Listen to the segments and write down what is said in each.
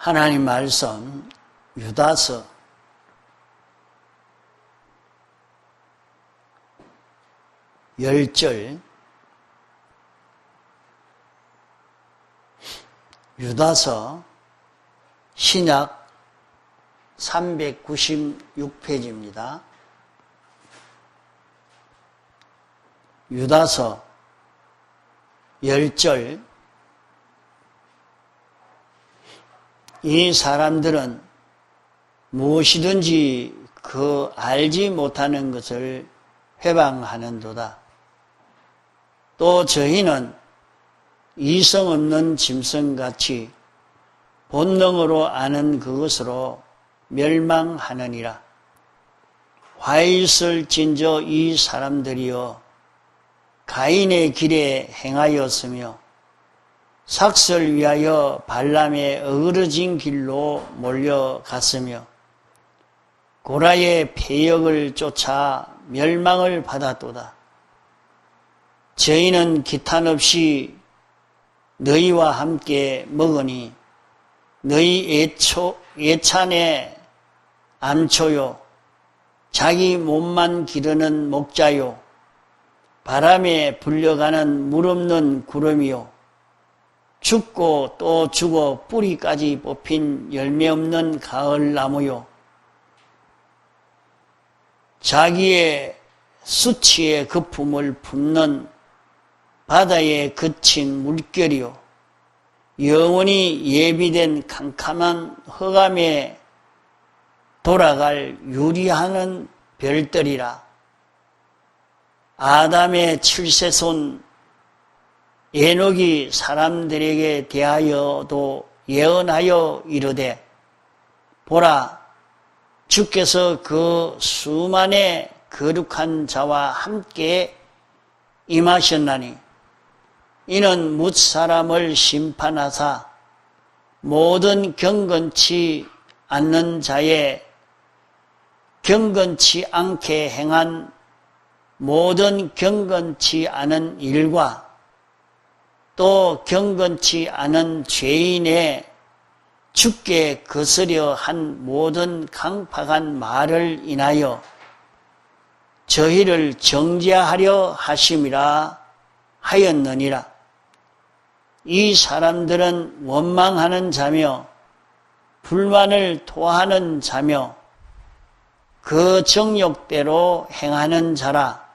하나님 말씀 유다서 10절 유다서 신약 396페이지입니다. 유다서 10절 이 사람들은 무엇이든지 그 알지 못하는 것을 회방하는도다. 또 저희는 이성 없는 짐승같이 본능으로 아는 그것으로 멸망하느니라. 화있을 진저 이 사람들이여 가인의 길에 행하였으며 삭설 위하여 발람의 어그러진 길로 몰려갔으며 고라의 패역을 쫓아 멸망을 받았도다. 저희는 기탄 없이 너희와 함께 먹으니 너희 예찬의 암초요 자기 몸만 기르는 목자요 바람에 불려가는 물 없는 구름이요 죽고 또 죽어 뿌리까지 뽑힌 열매 없는 가을나무요 자기의 수치의 거품을 붓는 바다에 그친 물결이요 영원히 예비된 캄캄한 흑암에 돌아갈 유리하는 별들이라. 아담의 7세손 에녹이 사람들에게 대하여도 예언하여 이르되 보라 주께서 그 수만의 거룩한 자와 함께 임하셨나니 이는 뭇 사람을 심판하사 모든 경건치 않는 자의 경건치 않게 행한 모든 경건치 않은 일과 또 경건치 않은 죄인의 죽게 거스려 한 모든 강팍한 말을 인하여 저희를 정죄하려 하심이라 하였느니라. 이 사람들은 원망하는 자며 불만을 토하는 자며 그 정욕대로 행하는 자라.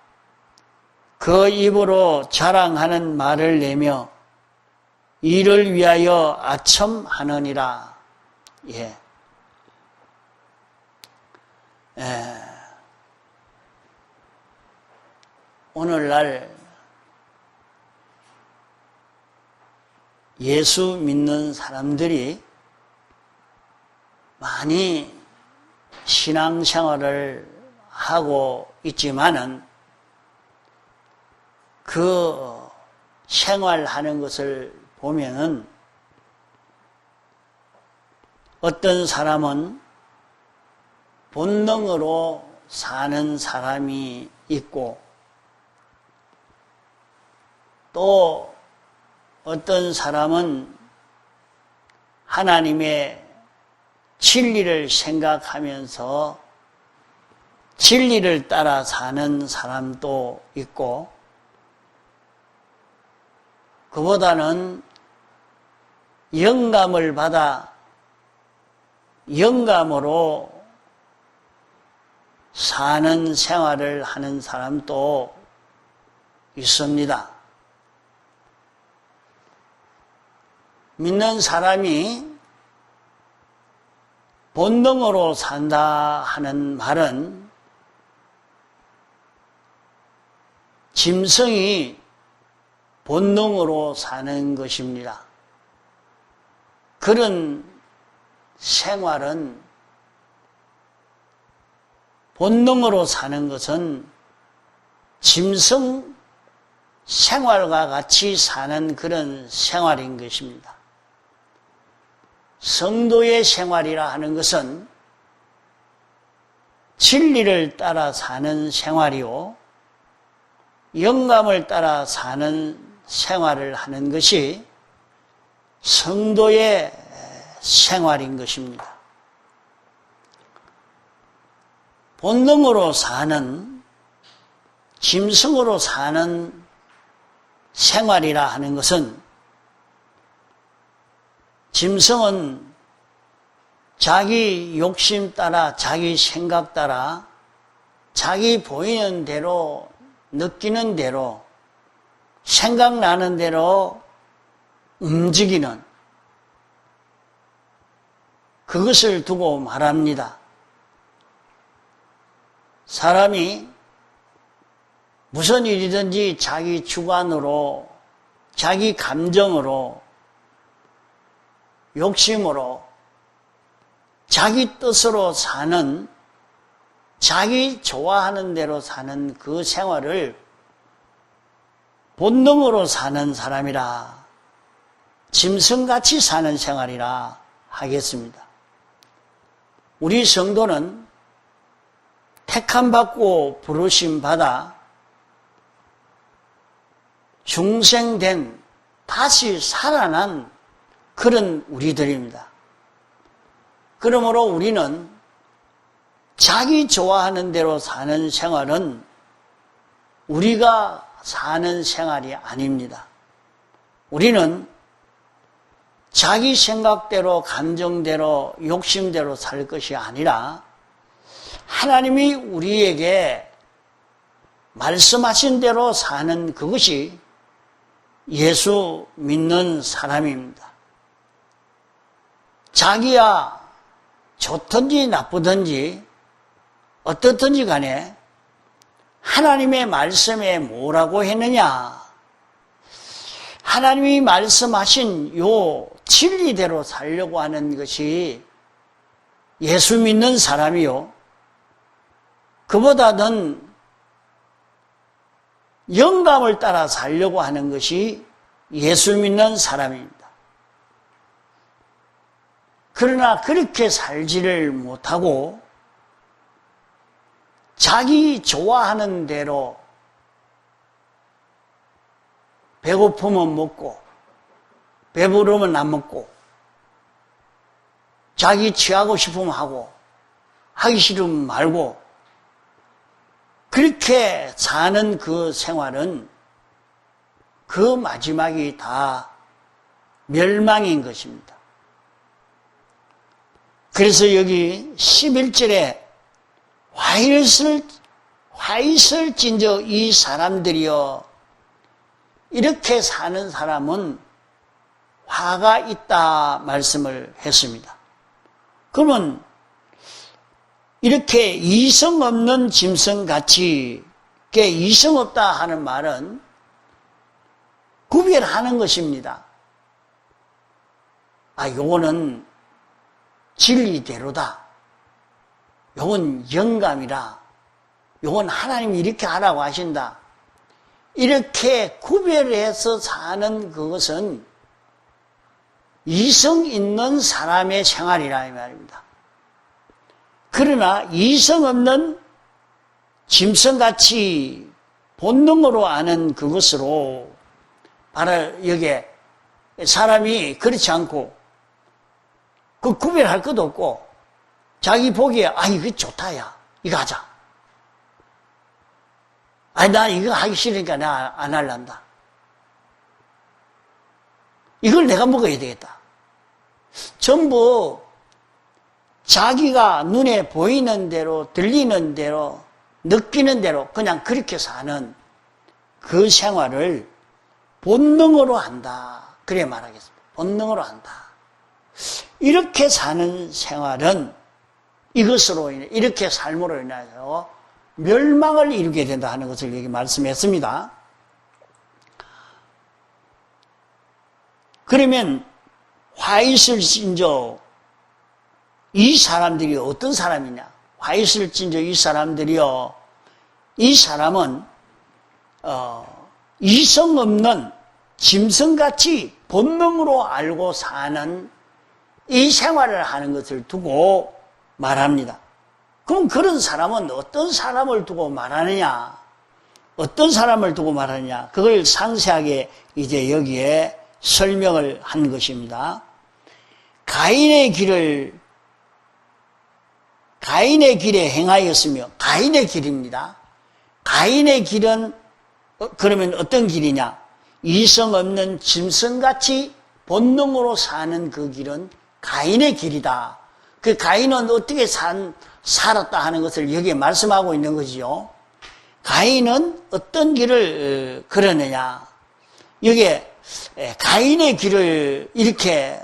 그 입으로 자랑하는 말을 내며 이를 위하여 아첨하느니라. 오늘날 예수 믿는 사람들이 많이 신앙생활을 하고 있지만은 그 생활하는 것을 보면은 어떤 사람은 본능으로 사는 사람이 있고 또 어떤 사람은 하나님의 진리를 생각하면서 진리를 따라 사는 사람도 있고 그보다는 영감을 받아 영감으로 사는 생활을 하는 사람도 있습니다. 믿는 사람이 본능으로 산다 하는 말은 짐승이 본능으로 사는 것입니다. 그런 생활은 본능으로 사는 것은 짐승 생활과 같이 사는 그런 생활인 것입니다. 성도의 생활이라 하는 것은 진리를 따라 사는 생활이요 영감을 따라 사는 생활을 하는 것이 성도의 생활인 것입니다. 본능으로 사는, 짐승으로 사는 생활이라 하는 것은, 짐승은 자기 욕심 따라, 자기 생각 따라, 자기 보이는 대로, 느끼는 대로, 생각나는 대로 움직이는, 그것을 두고 말합니다. 사람이 무슨 일이든지 자기 주관으로, 자기 감정으로, 욕심으로, 자기 뜻으로 사는, 자기 좋아하는 대로 사는 그 생활을 본능으로 사는 사람이라, 짐승같이 사는 생활이라 하겠습니다. 우리 성도는 택함받고 부르심받아 중생된, 다시 살아난 그런 우리들입니다. 그러므로 우리는 자기 좋아하는 대로 사는 생활은 우리가 사는 생활이 아닙니다. 우리는 자기 생각대로, 감정대로, 욕심대로 살 것이 아니라 하나님이 우리에게 말씀하신 대로 사는 그것이 예수 믿는 사람입니다. 자기야 좋든지 나쁘든지 어떻든지 간에 하나님의 말씀에 뭐라고 했느냐, 하나님이 말씀하신 요 진리대로 살려고 하는 것이 예수 믿는 사람이요, 그보다는 영감을 따라 살려고 하는 것이 예수 믿는 사람입니다. 그러나 그렇게 살지를 못하고 자기 좋아하는 대로 배고프면 먹고 배부르면 안 먹고 자기 취하고 싶으면 하고 하기 싫으면 말고 그렇게 사는 그 생활은 그 마지막이 다 멸망인 것입니다. 그래서 여기 11절에 화이슬 찐저 이 사람들이여, 이렇게 사는 사람은 화가 있다 말씀을 했습니다. 그러면 이렇게 이성 없는 짐승같이 이성 없다 하는 말은 구별하는 것입니다. 요거는 진리대로다, 요건 영감이라, 요건 하나님이 이렇게 하라고 하신다, 이렇게 구별해서 사는 그것은 이성 있는 사람의 생활이라 이 말입니다. 그러나 이성 없는 짐승같이 본능으로 아는 그것으로, 바로 여기에 사람이 그렇지 않고 그 구별할 것도 없고 자기 보기에 이거 좋다, 야 이거 하자, 나 이거 하기 싫으니까 나 안 할란다, 이걸 내가 먹어야 되겠다. 전부 자기가 눈에 보이는 대로, 들리는 대로, 느끼는 대로 그냥 그렇게 사는 그 생활을 본능으로 한다, 그래 말하겠습니다. 본능으로 한다. 이렇게 사는 생활은 이것으로 인해, 이렇게 삶으로 인하여 멸망을 이루게 된다 하는 것을 여기 말씀했습니다. 그러면 화이슬 찐저 이 사람들이 어떤 사람이냐? 화이슬 찐저 이 사람들이요, 이 사람은 이성 없는 짐승같이 본능으로 알고 사는 이 생활을 하는 것을 두고 말합니다. 그럼 그런 사람은 어떤 사람을 두고 말하느냐? 어떤 사람을 두고 말하느냐? 그걸 상세하게 이제 여기에 설명을 한 것입니다. 가인의 길에 행하였으며, 가인의 길입니다. 가인의 길은 그러면 어떤 길이냐? 이성 없는 짐승같이 본능으로 사는 그 길은 가인의 길이다. 그 가인은 어떻게 살았다 하는 것을 여기에 말씀하고 있는 거지요. 가인은 어떤 길을 걸었느냐? 여기에 가인의 길을 이렇게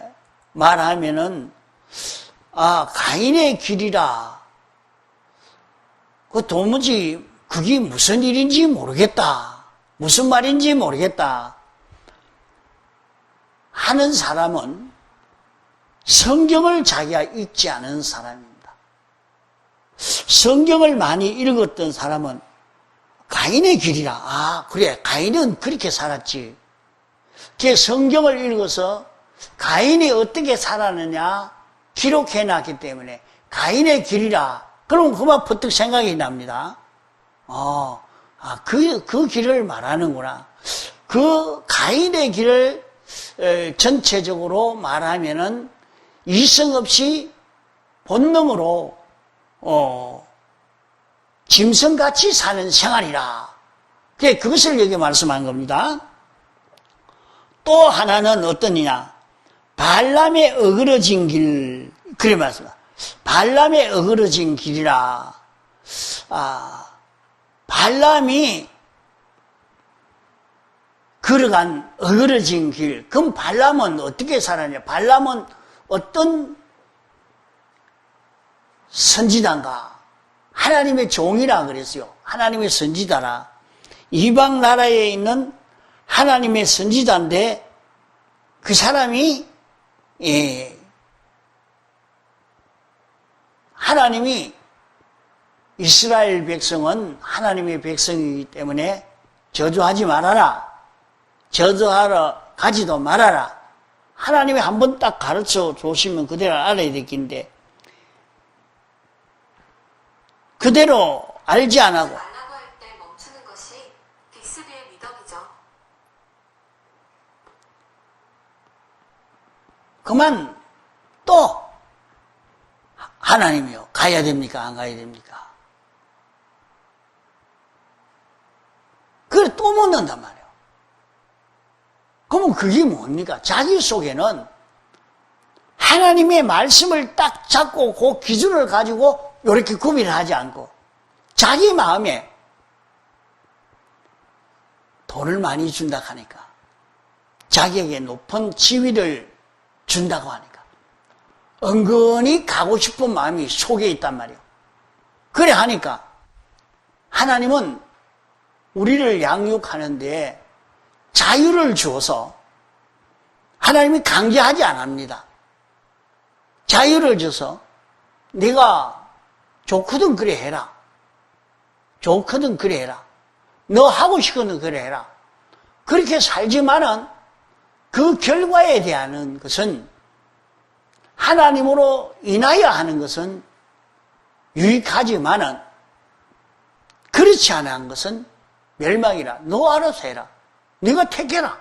말하면은, 가인의 길이라. 그 도무지 그게 무슨 일인지 모르겠다. 무슨 말인지 모르겠다. 하는 사람은 성경을 자기가 읽지 않은 사람입니다. 성경을 많이 읽었던 사람은 가인의 길이라. 그래. 가인은 그렇게 살았지. 그 성경을 읽어서 가인이 어떻게 살았느냐 기록해 놨기 때문에 가인의 길이라. 그럼 그만 버뜩 생각이 납니다. 그 길을 말하는구나. 그 가인의 길을 전체적으로 말하면은 이성 없이 본능으로 짐승같이 사는 생활이라. 그것을 여기 말씀한 겁니다. 또 하나는 어떠냐? 발람에 어그러진 길. 그래 말씀합니다. 발람에 어그러진 길이라. 발람이 걸어간 어그러진 길. 그럼 발람은 어떻게 살았냐? 발람은 어떤 선지자인가? 하나님의 종이라 그랬어요. 하나님의 선지자라. 이방 나라에 있는 하나님의 선지자인데 그 사람이 하나님이 이스라엘 백성은 하나님의 백성이기 때문에 저주하지 말아라. 저주하러 가지도 말아라. 하나님이 한번 딱 가르쳐 주시면 그대로 알아야 될 긴데 그대로 알지 않고 말라고 할 때 멈추는 것이 빅스비의 미덕이죠. 그만 또 하나님이요. 가야 됩니까? 안 가야 됩니까? 그래 또 묻는단 말이에요. 그러면 그게 뭡니까? 자기 속에는 하나님의 말씀을 딱 잡고 그 기준을 가지고 이렇게 구비를 하지 않고 자기 마음에 돈을 많이 준다고 하니까 자기에게 높은 지위를 준다고 하니까 은근히 가고 싶은 마음이 속에 있단 말이에요. 그래 하니까 하나님은 우리를 양육하는데 자유를 주어서 하나님이 강제하지 않습니다. 자유를 줘서 네가 좋거든 그래 해라. 좋거든 그래 해라. 너 하고 싶거든 그래 해라. 그렇게 살지만은 그 결과에 대한 것은 하나님으로 인하여 하는 것은 유익하지만은 그렇지 않은 것은 멸망이라. 너 알아서 해라. 네가 택해라.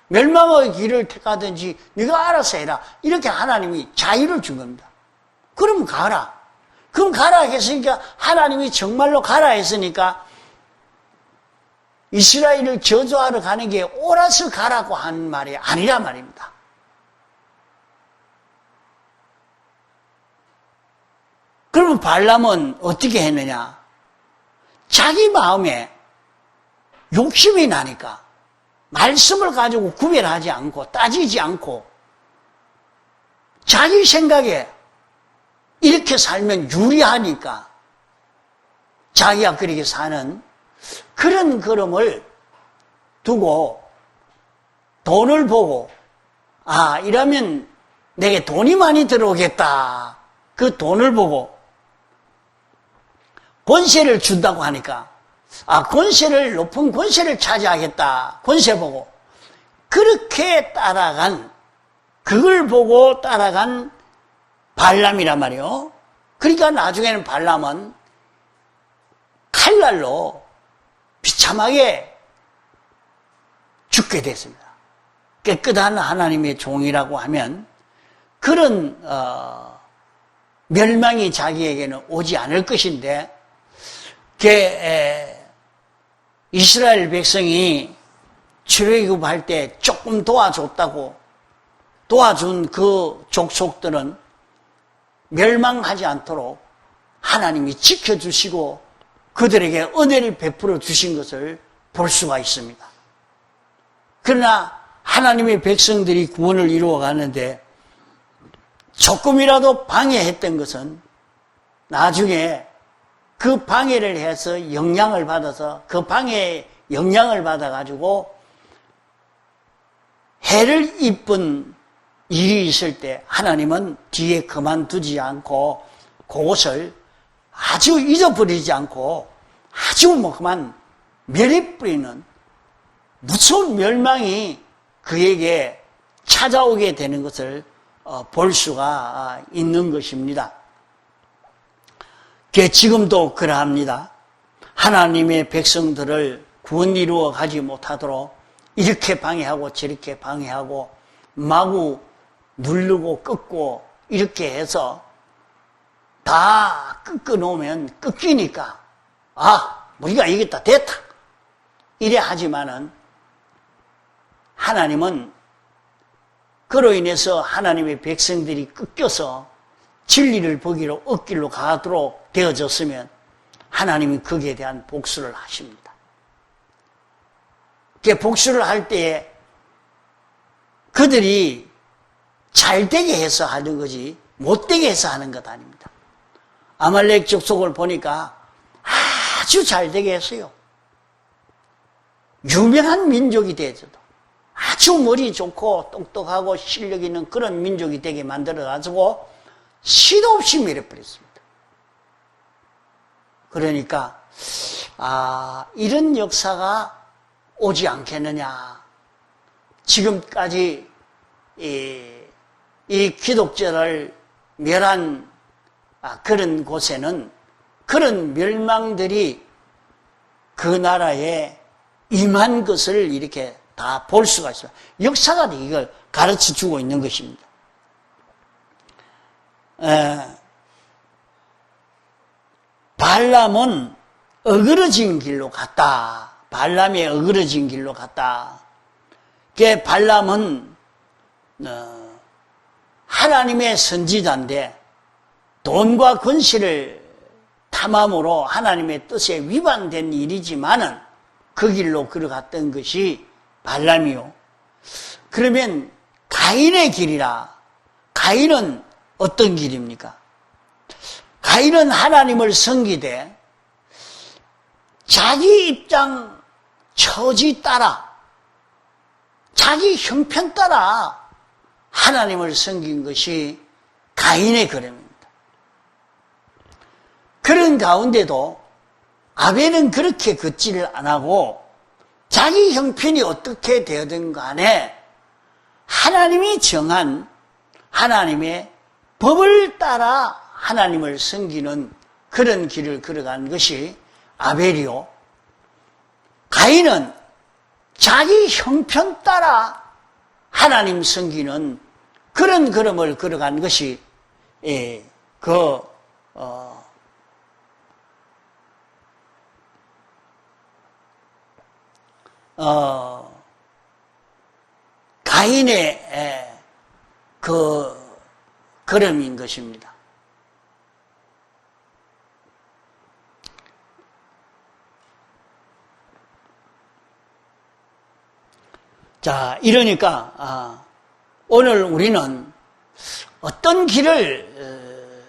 멸망의 길을 택하든지 네가 알아서 해라. 이렇게 하나님이 자유를 준 겁니다. 그럼 가라. 그럼 가라 했으니까 하나님이 정말로 가라 했으니까 이스라엘을 저주하러 가는 게 옳아서 가라고 한 말이 아니란 말입니다. 그러면 발람은 어떻게 했느냐? 자기 마음에 욕심이 나니까 말씀을 가지고 구별하지 않고 따지지 않고 자기 생각에 이렇게 살면 유리하니까 자기가 그렇게 사는 그런 걸음을 두고 돈을 보고 이러면 내게 돈이 많이 들어오겠다. 그 돈을 보고 권세를 준다고 하니까 높은 권세를 차지하겠다. 권세 보고 그렇게 따라간 그걸 보고 따라간 발람이란 말이요. 그러니까 나중에는 발람은 칼날로 비참하게 죽게 됐습니다. 깨끗한 하나님의 종이라고 하면 그런 멸망이 자기에게는 오지 않을 것인데, 이스라엘 백성이 출애굽할 때 조금 도와줬다고 도와준 그 족속들은 멸망하지 않도록 하나님이 지켜주시고 그들에게 은혜를 베풀어 주신 것을 볼 수가 있습니다. 그러나 하나님의 백성들이 구원을 이루어 가는데 조금이라도 방해했던 것은 나중에 그 방해를 해서 영향을 받아서 그 방해에 영향을 받아가지고 해를 입은 일이 있을 때 하나님은 뒤에 그만두지 않고 그것을 아주 잊어버리지 않고 아주 그만 멸해버리는 무서운 멸망이 그에게 찾아오게 되는 것을 볼 수가 있는 것입니다. 지금도 그러합니다. 하나님의 백성들을 구원 이루어 가지 못하도록 이렇게 방해하고 저렇게 방해하고 마구 누르고 끊고 이렇게 해서 다 끊어놓으면 끊기니까 우리가 이겼다 됐다 이래 하지만은 하나님은 그로 인해서 하나님의 백성들이 끊겨서 진리를 보기로 얻길로 가도록 되어졌으면 하나님이 거기에 대한 복수를 하십니다. 복수를 할 때에 그들이 잘되게 해서 하는 거지 못되게 해서 하는 것 아닙니다. 아말렉 족속을 보니까 아주 잘되게 했어요. 유명한 민족이 되어서도 아주 머리 좋고 똑똑하고 실력 있는 그런 민족이 되게 만들어가지고 시도 없이 밀어버렸습니다. 그러니까 이런 역사가 오지 않겠느냐. 지금까지 이 기독교를 멸한 그런 곳에는 그런 멸망들이 그 나라에 임한 것을 이렇게 다 볼 수가 있어요. 역사가 이걸 가르쳐 주고 있는 것입니다. 발람은 어그러진 길로 갔다. 발람이 어그러진 길로 갔다. 발람은 하나님의 선지자인데 돈과 권세를 탐함으로 하나님의 뜻에 위반된 일이지만은 그 길로 걸어갔던 것이 발람이요. 그러면 가인의 길이라. 가인은 어떤 길입니까? 가인은 하나님을 섬기되 자기 입장 처지 따라 자기 형편 따라 하나님을 섬긴 것이 가인의 걸음입니다. 그런 가운데도 아벨은 그렇게 걷지를 안 하고 자기 형편이 어떻게 되든 간에 하나님이 정한 하나님의 법을 따라 하나님을 섬기는 그런 길을 걸어간 것이 아벨이요. 가인은 자기 형편 따라 하나님 섬기는 그런 걸음을 걸어간 것이 가인의 그 걸음인 것입니다. 자, 이러니까 오늘 우리는 어떤 길을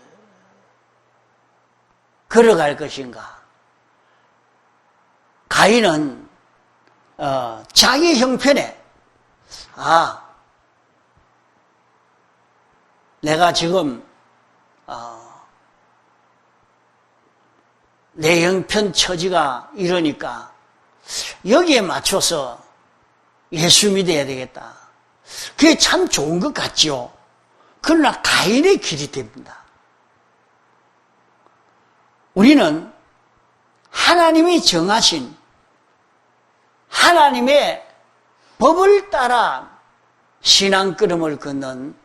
걸어갈 것인가? 가인은 자기 형편에 내가 지금 내 형편 처지가 이러니까 여기에 맞춰서 예수 믿어야 되겠다. 그게 참 좋은 것 같죠. 그러나 가인의 길이 됩니다. 우리는 하나님이 정하신 하나님의 법을 따라 신앙 걸음을 걷는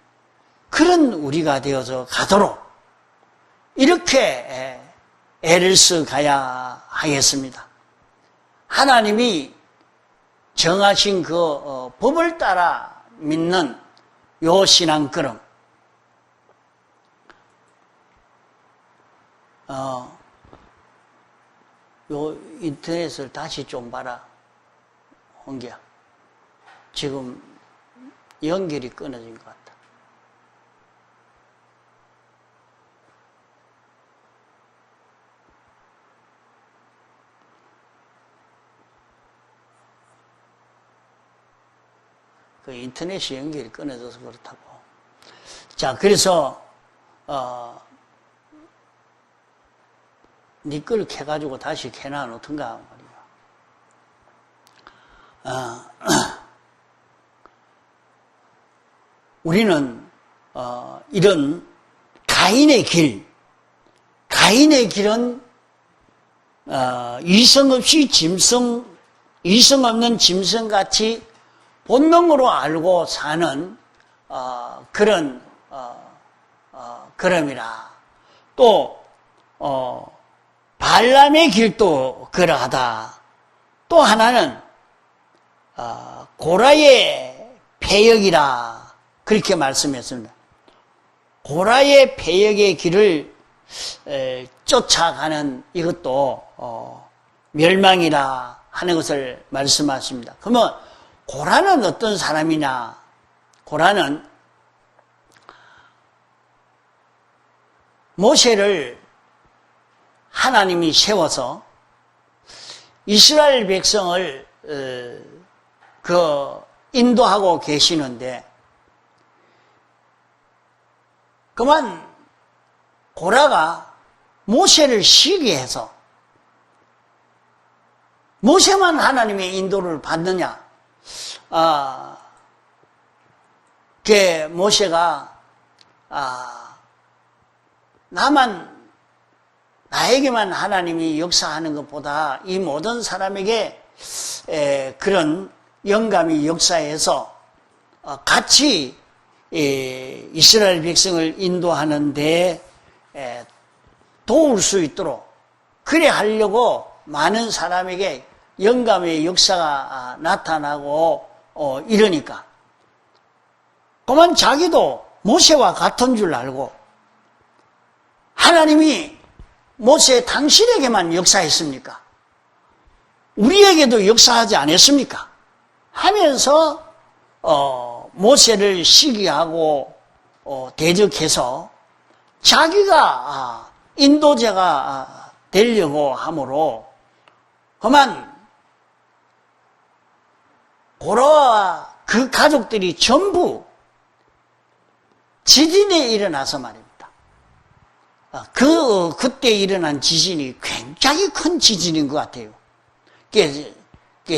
그런 우리가 되어서 가도록 이렇게 애를 써 가야 하겠습니다. 하나님이 정하신 그 법을 따라 믿는 요 신앙걸음, 요 인터넷을 다시 좀 봐라, 홍기야. 지금 연결이 끊어진 것 같다. 그 인터넷이 연결이 끊어져서 그렇다고. 자, 그래서 네 걸 켜가지고 다시 켜놔 놓던가 말이야. 우리는 이런 가인의 길은 이성 없이 이성 없는 짐승같이 본능으로 알고 사는 그런 걸음이라. 또 발람의 길도 그러하다. 또 하나는 고라의 패역이라 그렇게 말씀했습니다. 고라의 패역의 길을 쫓아가는 이것도 멸망이라 하는 것을 말씀하십니다. 그러면 고라는 어떤 사람이냐? 고라는 모세를 하나님이 세워서 이스라엘 백성을 인도하고 계시는데, 그만 고라가 모세를 시기해서 모세만 하나님의 인도를 받느냐? 모세가 나에게만 하나님이 역사하는 것보다 이 모든 사람에게 그런 영감이 역사해서 같이 이스라엘 백성을 인도하는데 도울 수 있도록 그래 하려고 많은 사람에게 영감의 역사가 나타나고 이러니까 그만 자기도 모세와 같은 줄 알고 하나님이 모세 당신에게만 역사했습니까? 우리에게도 역사하지 않았습니까? 하면서 모세를 시기하고 대적해서 자기가 인도자가 되려고 하므로 그만 고라와 그 가족들이 전부 지진이 일어나서 말입니다. 그때 일어난 지진이 굉장히 큰 지진인 것 같아요.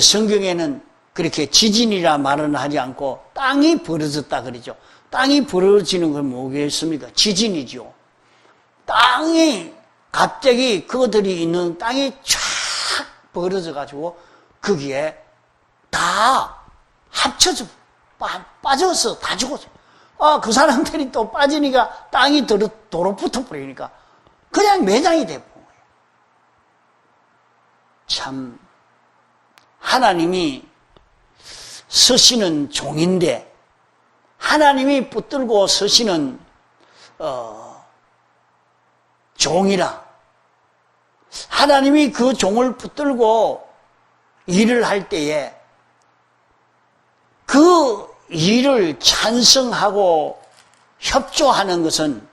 성경에는 그렇게 지진이라 말은 하지 않고 땅이 벌어졌다 그러죠. 땅이 벌어지는 건 뭐겠습니까? 지진이죠. 땅이 갑자기 그들이 있는 땅이 쫙 벌어져가지고 거기에 다 합쳐져 빠져서 다 죽었어요. 그 사람들이 또 빠지니까 땅이 도로 붙어버리니까 그냥 매장이 돼버린 거예요. 참 하나님이 서시는 종인데 하나님이 붙들고 서시는 종이라 하나님이 그 종을 붙들고 일을 할 때에 그 일을 찬성하고 협조하는 것은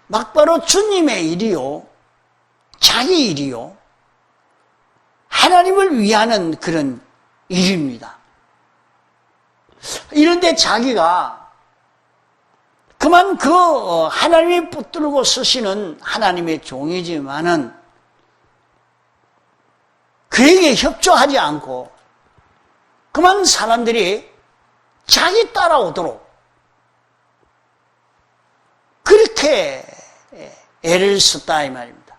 막바로 주님의 일이요, 자기 일이요, 하나님을 위하는 그런 일입니다. 이런데 자기가 그만 하나님이 붙들고 쓰시는 하나님의 종이지만은 그에게 협조하지 않고 그만 사람들이 자기 따라오도록 그렇게 애를 썼다 이 말입니다.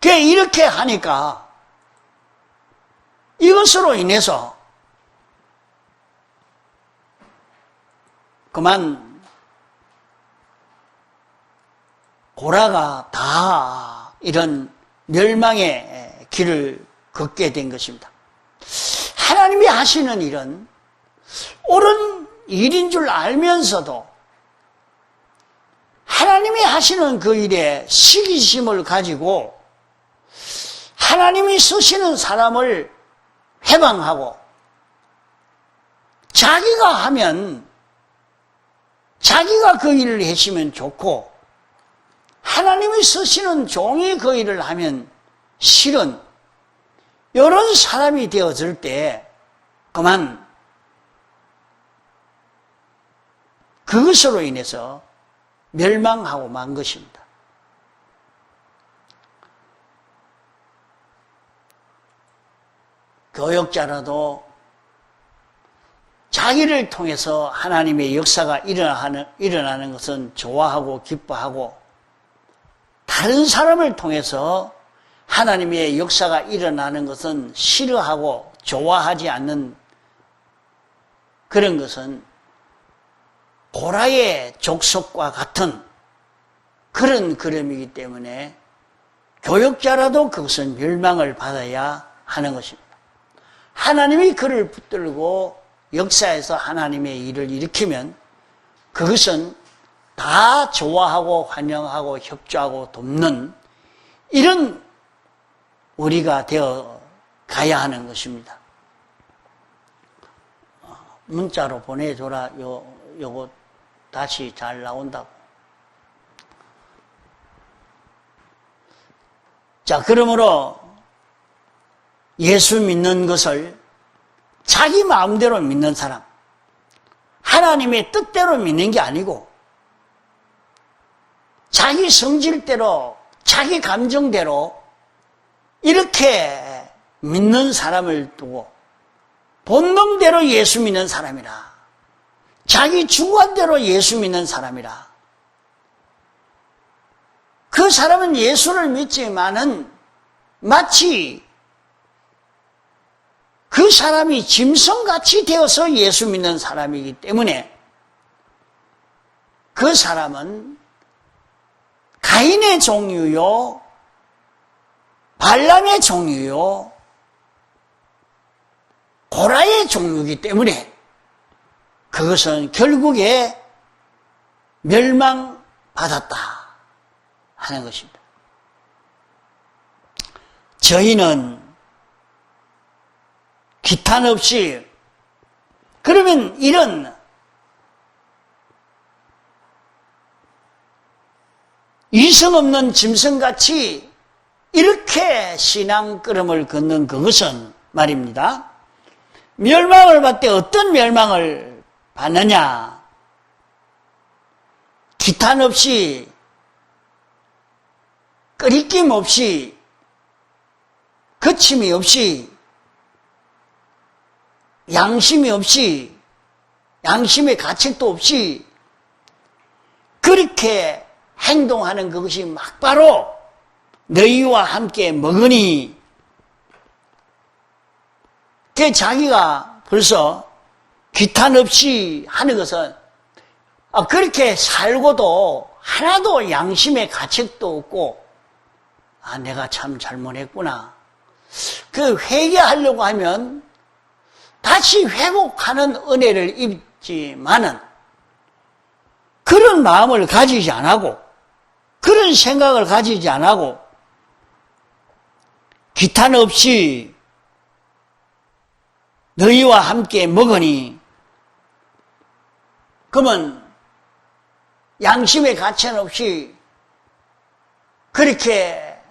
이렇게 하니까 이것으로 인해서 그만 고라가 다 이런 멸망의 길을 걷게 된 것입니다. 하나님이 하시는 일은 옳은 일인 줄 알면서도 하나님이 하시는 그 일에 시기심을 가지고 하나님이 쓰시는 사람을 해방하고 자기가 하면 자기가 그 일을 하시면 좋고 하나님이 쓰시는 종이 그 일을 하면 싫은 이런 사람이 되어질 때 그만 그것으로 인해서 멸망하고 만 것입니다. 교역자라도 자기를 통해서 하나님의 역사가 일어나는 것은 좋아하고 기뻐하고 다른 사람을 통해서 하나님의 역사가 일어나는 것은 싫어하고 좋아하지 않는 그런 것은 고라의 족속과 같은 그런 그림이기 때문에 교역자라도 그것은 멸망을 받아야 하는 것입니다. 하나님이 그를 붙들고 역사에서 하나님의 일을 일으키면 그것은 다 좋아하고 환영하고 협조하고 돕는 이런 우리가 되어 가야 하는 것입니다. 문자로 보내줘라. 요거 다시 잘 나온다고. 자, 그러므로 예수 믿는 것을 자기 마음대로 믿는 사람, 하나님의 뜻대로 믿는 게 아니고 자기 성질대로, 자기 감정대로 이렇게 믿는 사람을 두고 본능대로 예수 믿는 사람이라, 자기 주관대로 예수 믿는 사람이라. 그 사람은 예수를 믿지만은 마치 그 사람이 짐승같이 되어서 예수 믿는 사람이기 때문에 그 사람은 가인의 종류요, 발람의 종류요, 고라의 종류이기 때문에 그것은 결국에 멸망받았다 하는 것입니다. 저희는 기탄 없이, 그러면 이런 이성 없는 짐승같이 이렇게 신앙 걸음을 걷는 그것은 말입니다. 멸망을 받되 어떤 멸망을 받느냐? 기탄 없이, 끄리낌 없이, 거침이 없이, 양심이 없이, 양심의 가책도 없이 그렇게 행동하는 그것이 막바로 너희와 함께 먹으니, 그 자기가 벌써 기탄 없이 하는 것은 그렇게 살고도 하나도 양심의 가책도 없고, 내가 참 잘못했구나. 그 회개하려고 하면 다시 회복하는 은혜를 입지만은 그런 마음을 가지지 않고, 그런 생각을 가지지 않고, 기탄 없이 너희와 함께 먹으니, 그러면 양심의 가책 없이 그렇게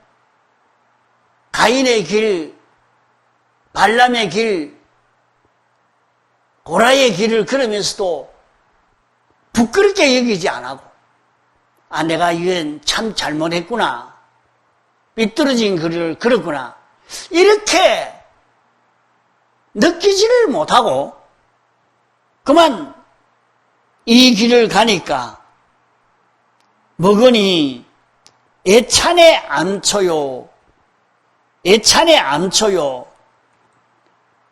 가인의 길, 발람의 길, 고라의 길을 걸으면서도 부끄럽게 여기지 않고, 내가 이건 참 잘못했구나, 삐뚤어진 길을 걸었구나, 이렇게 느끼지를 못하고 그만 이 길을 가니까 먹으니 애찬에 암초요, 애찬에 암초요.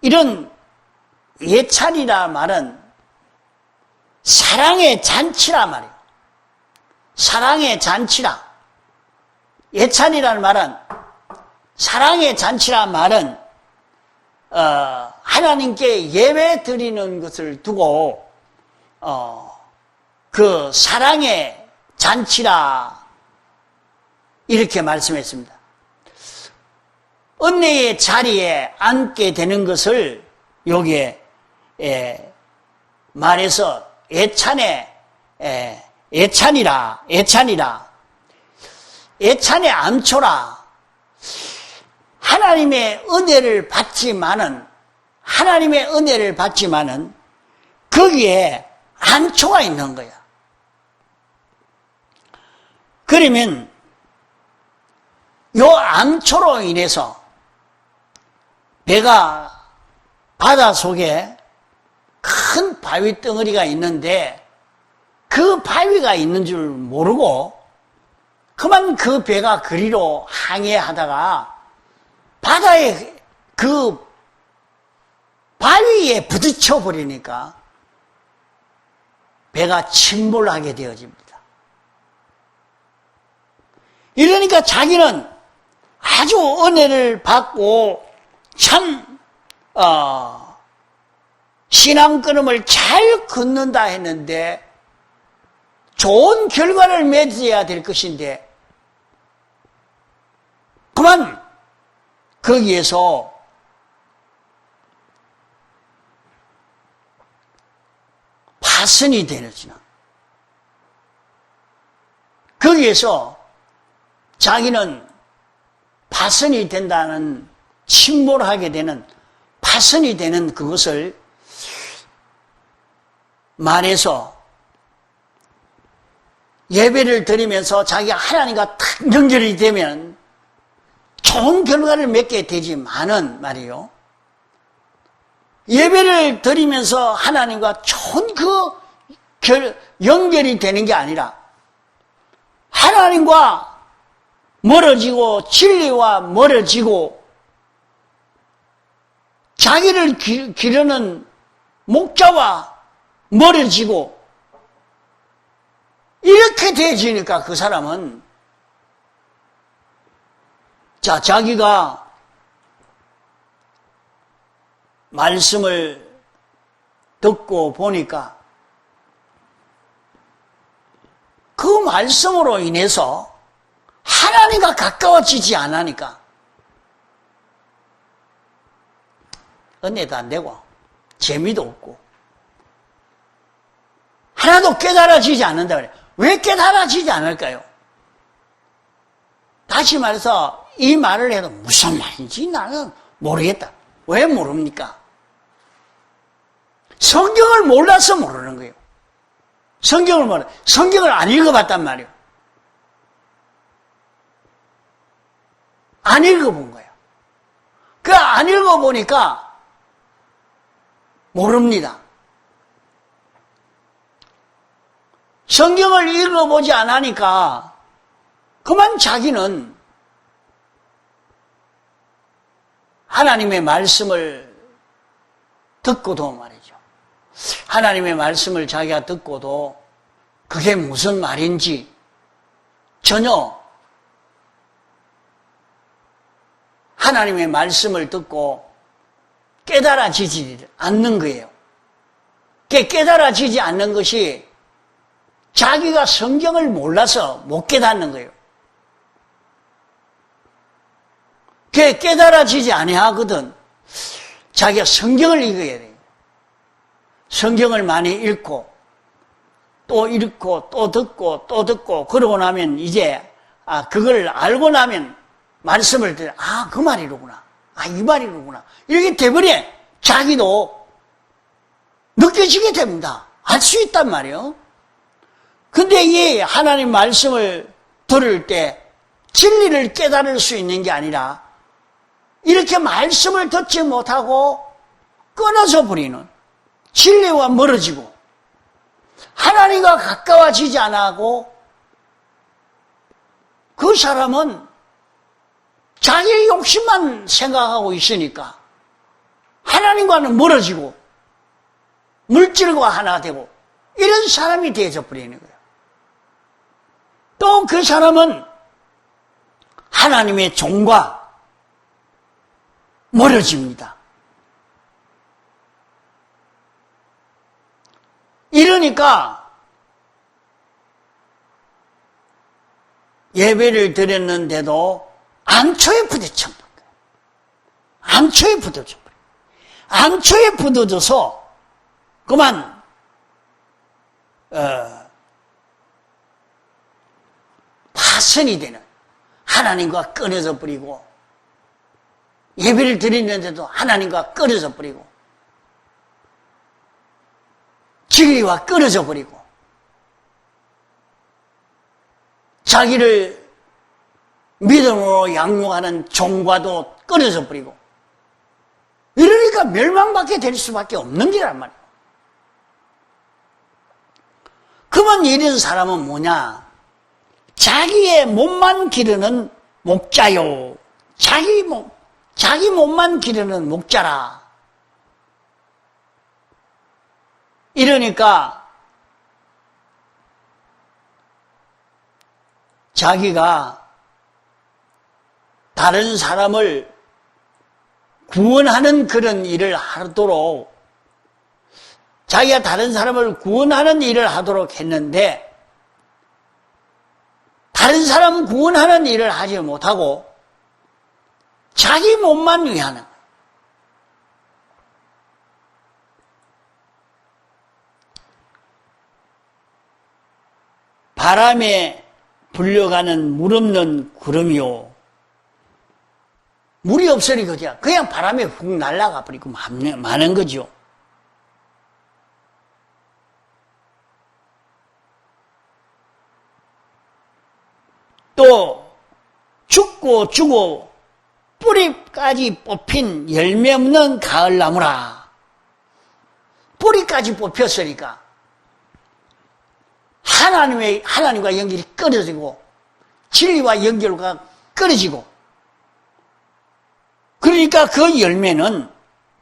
이런 예찬이라 말은 사랑의 잔치라 말이에요. 사랑의 잔치라. 예찬이라는 말은, 사랑의 잔치라 말은 하나님께 예배 드리는 것을 두고 그 사랑의 잔치라 이렇게 말씀했습니다. 은혜의 자리에 앉게 되는 것을 여기에 말해서 예찬이라 예찬의 암초라. 하나님의 은혜를 받지만은 거기에 암초가 있는 거야. 그러면 요 암초로 인해서 배가 바다 속에 큰 바위 덩어리가 있는데 그 바위가 있는 줄 모르고 그만 그 배가 그리로 항해하다가 바다에 그 바위에 부딪혀 버리니까 배가 침몰하게 되어집니다. 이러니까 자기는 아주 은혜를 받고 참 신앙걸음을 잘 걷는다 했는데 좋은 결과를 맺어야 될 것인데 그만 거기에서 파선이 되는지나 거기에서 자기는 파선이 된다는 침몰하게 되는 파선이 되는 그것을 말해서 예배를 드리면서 자기가 하나님과 탁 연결이 되면 좋은 결과를 맺게 되지만은 말이요. 예배를 드리면서 하나님과 좋은 연결이 되는 게 아니라 하나님과 멀어지고 진리와 멀어지고 자기를 기르는 목자와 멀어지고 이렇게 되어지니까 그 사람은 자기가 말씀을 듣고 보니까 그 말씀으로 인해서 하나님과 가까워지지 않으니까 은혜도 안 되고 재미도 없고 하나도 깨달아지지 않는다 그래요. 왜 깨달아지지 않을까요? 다시 말해서 이 말을 해도 무슨 말인지 나는 모르겠다. 왜 모릅니까? 성경을 몰라서 모르는 거예요. 성경을 안 읽어봤단 말이에요. 안 읽어본 거예요. 안 읽어보니까 모릅니다. 성경을 읽어보지 않으니까 그만 자기는 하나님의 말씀을 듣고도 말이죠. 하나님의 말씀을 자기가 듣고도 그게 무슨 말인지 전혀 하나님의 말씀을 듣고 깨달아지지 않는 거예요. 깨달아지지 않는 것이 자기가 성경을 몰라서 못 깨닫는 거예요. 깨달아지지 아니하거든. 자기가 성경을 읽어야 돼요. 성경을 많이 읽고 또 읽고 또 듣고 그러고 나면 이제 그걸 알고 나면 말씀을 들어 그 말이로구나. 이 말이로구나. 이렇게 돼버려. 자기도 느껴지게 됩니다. 알 수 있단 말이에요. 근데 이 하나님 말씀을 들을 때 진리를 깨달을 수 있는 게 아니라 이렇게 말씀을 듣지 못하고 끊어져 버리는 진리와 멀어지고 하나님과 가까워지지 않고 그 사람은 자기의 욕심만 생각하고 있으니까 하나님과는 멀어지고 물질과 하나 되고 이런 사람이 되어져 버리는 거예요. 또 그 사람은 하나님의 종과 멀어집니다. 이러니까 예배를 드렸는데도 암초에 부딪혀 버린 거예요. 암초에 부딪혀 버린 거예요. 암초에 부딪혀서 그만 파선이 되는, 하나님과 끊어져 버리고, 예배를 드리는데도 하나님과 끊어져 버리고, 진리와 끊어져 버리고, 자기를 믿음으로 양육하는 종과도 끊어져 버리고, 이러니까 멸망받게 될 수밖에 없는 게란 말이에요. 그러면 이런 사람은 뭐냐? 자기의 몸만 기르는 목자요. 자기 몸만 기르는 목자라. 이러니까 자기가 다른 사람을 구원하는 그런 일을 하도록, 자기가 다른 사람을 구원하는 일을 하도록 했는데, 다른 사람 구원하는 일을 하지 못하고 자기 몸만 위하는 거예요. 바람에 불려가는 물 없는 구름이요. 물이 없으니까 그냥 바람에 훅 날아가 버리고 마는 거죠. 또 죽고 죽어 뿌리까지 뽑힌 열매 없는 가을나무라. 뿌리까지 뽑혔으니까 하나님과 연결이 끊어지고 진리와 연결과 끊어지고, 그러니까 그 열매는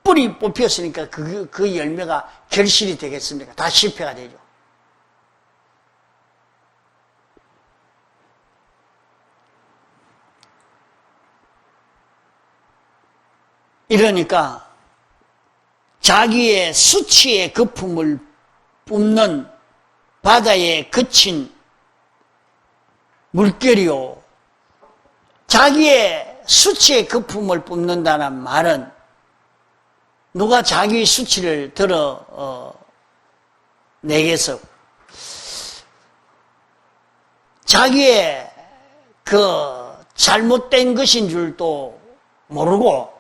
뿌리 뽑혔으니까 그 열매가 결실이 되겠습니까? 다 실패가 되죠. 이러니까 자기의 수치의 거품을 뿜는 바다에 그친 물결이요. 자기의 수치의 거품을 뿜는다는 말은 누가 자기 수치를 내게서 자기의 그 잘못된 것인 줄도 모르고,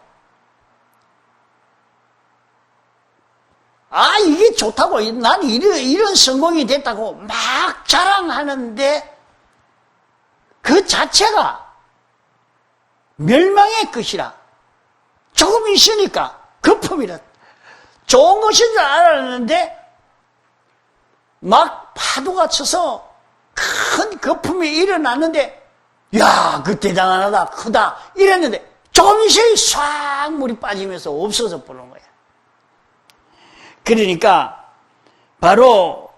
이게 좋다고, 난 이런 성공이 됐다고 막 자랑하는데 그 자체가 멸망의 것이라. 조금 있으니까 거품이라. 좋은 것인 줄 알았는데 막 파도가 쳐서 큰 거품이 일어났는데, 야, 그 대단하다, 크다 이랬는데 조금 있으니 싹 물이 빠지면서 없어져 버린 거야. 그러니까 바로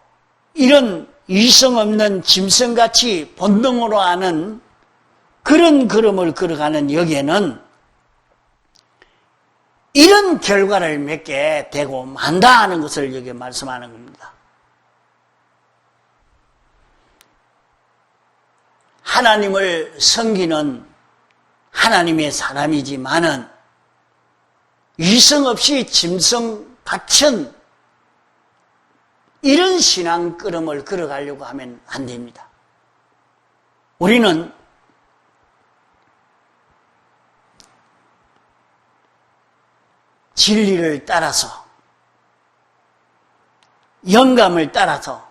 이런 이성 없는 짐승같이 본능으로 하는 그런 걸음을 걸어가는 여기에는 이런 결과를 맺게 되고 만다 하는 것을 여기 말씀하는 겁니다. 하나님을 섬기는 하나님의 사람이지만은 이성 없이 짐승 같은 이런 신앙 걸음을 걸어가려고 하면 안 됩니다. 우리는 진리를 따라서, 영감을 따라서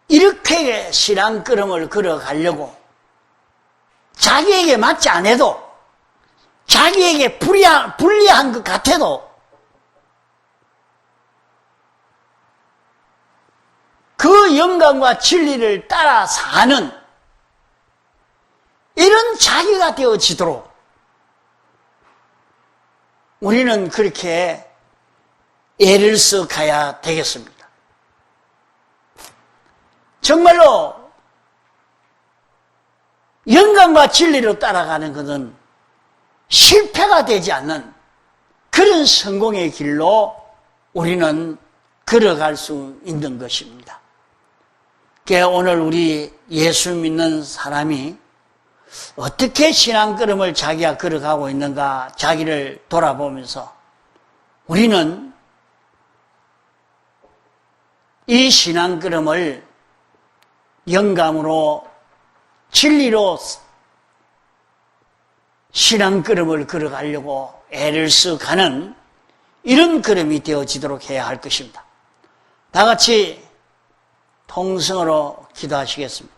이렇게 신앙 걸음을 걸어가려고 자기에게 맞지 않아도, 자기에게 불리한 것 같아도 그 영감과 진리를 따라 사는 이런 자기가 되어지도록 우리는 그렇게 애를 써 가야 되겠습니다. 정말로 영감과 진리로 따라가는 것은 실패가 되지 않는 그런 성공의 길로 우리는 걸어갈 수 있는 것입니다. 오늘 우리 예수 믿는 사람이 어떻게 신앙걸음을 자기가 걸어가고 있는가 자기를 돌아보면서 우리는 이 신앙걸음을 영감으로 진리로 신앙걸음을 걸어가려고 애를 써가는 이런 걸음이 되어지도록 해야 할 것입니다. 다 같이 통성으로 기도하시겠습니다.